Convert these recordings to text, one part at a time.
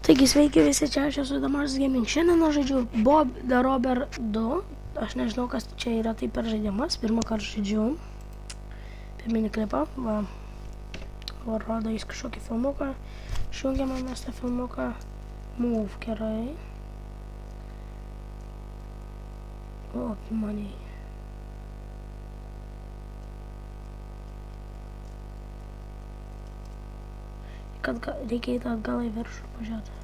Taigi sveiki visi, čia aš esu Damaras Gaming. Šiandien aš žaidžiu Bob the Robber 2. Aš nežinau, kas čia yra tai per žaidimas. Pirmą kartą žaidžiu. Pirminį klipą. Va. O rodo jis kažkokį filmuką. Šungiamą mes tą filmuką. Move, gerai. O, maniai. Kad reikia eiti atgal į viršų pažiūrėti.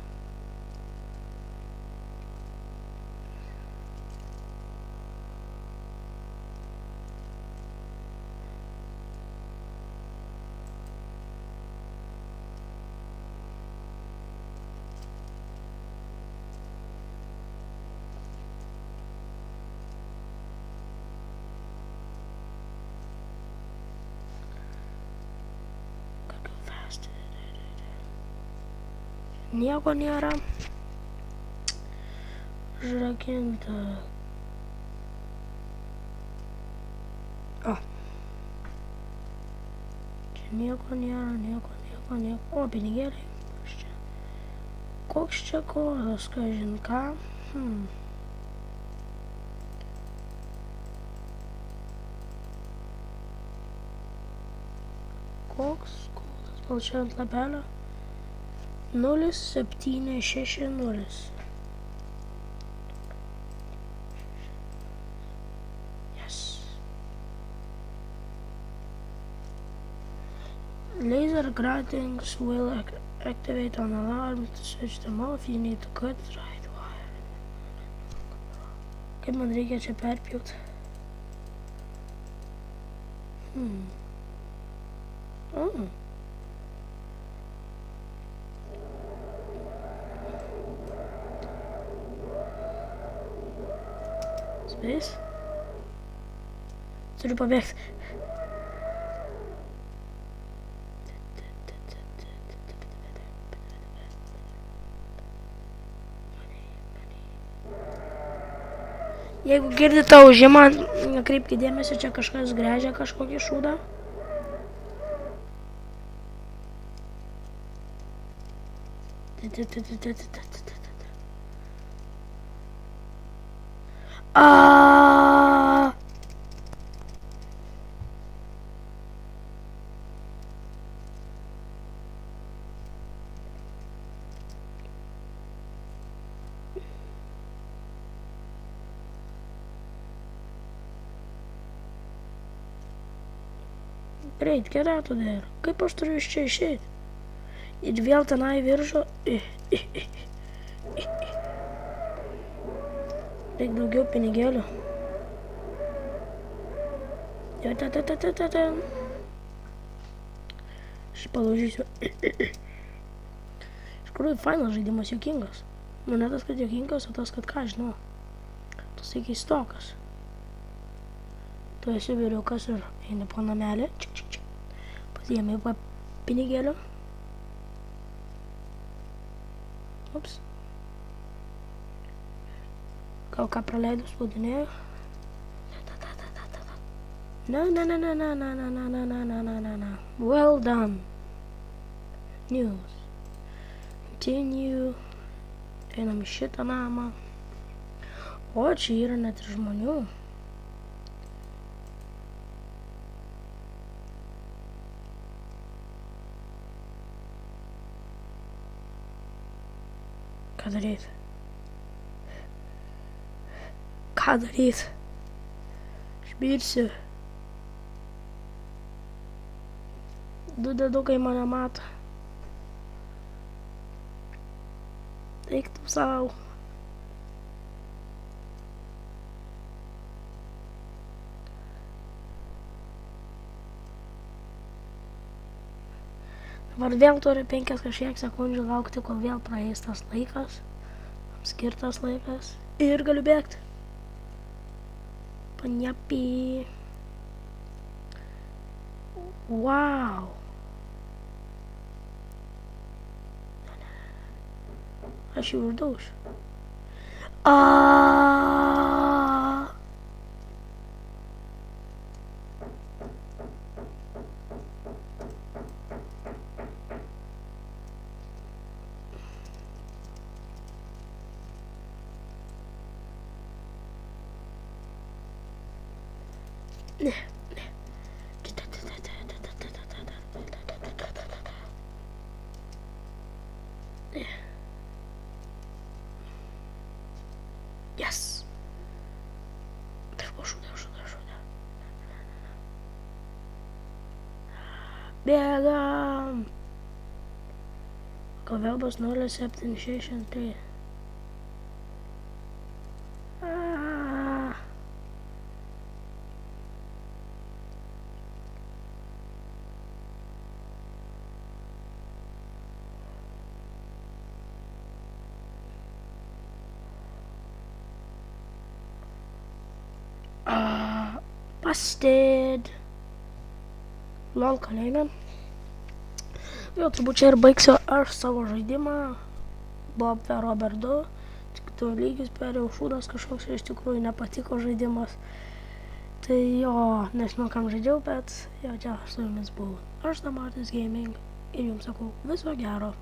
Nieko nėra. Užrakinta. O. Čia nieko nėra, nieko. O, pinigėliai. Koks čia kodas, kažin ką. Koks kodas? Gal čia ant lapelio? 0760. Yes. Laser gratings will activate an alarm to switch them off. You need to cut right wire. Kaip man reikia čia perpjauti? Space. Turiu pabėgti. Jeigu girdite ūžimą, nekreipkite dėmesio, čia kažkas gręžia kažkokį šūdą. Greit, gerėtų dėl. Kaip aš turiu iš čia išeiti? Ir vėl tenai viršų. Reik daugiau pinigėlių. Aš palaužysiu. Iš kuriuo fainas žaidimas, juokingas. Nu, ne tas, kad juokingas, o tas, kad ką, žinau. Tas tai keistokas. Tu esi vyriukas ir eini po namelį. Pasiėmė pinigėlių. Ups. Gal ką praleidau spaudinėjau? No. Well done. News. Continue. Einam į šitą namą. O, čia yra net ir žmonių. Ką daryt? Ką daryt? Aš mirsiu. Du dedukai mane mato. Eik tu savo. Dabar vėl turi 5 kažkiek sekundžių laukti, kol vėl praeis tas laikas. Skirtas laikas. Ir galiu bėgti. Paniapi. Wow. Aš jau uždaušiu. Ne. Yes. Bėgam. Gal vėl bus 076. Busted. Lol, kalėjime. Jo, turbūt čia ir baigsiu aš savo žaidimą. Bob the Robert 2. Tik tu lygis perėjau, šūdas kažkoks ir iš tikrųjų nepatiko žaidimas. Tai jo, nežinau kam žaidžiau, bet jo, čia aš su jumis buvau. Aš The Martis Gaming ir jums sakau viso gero.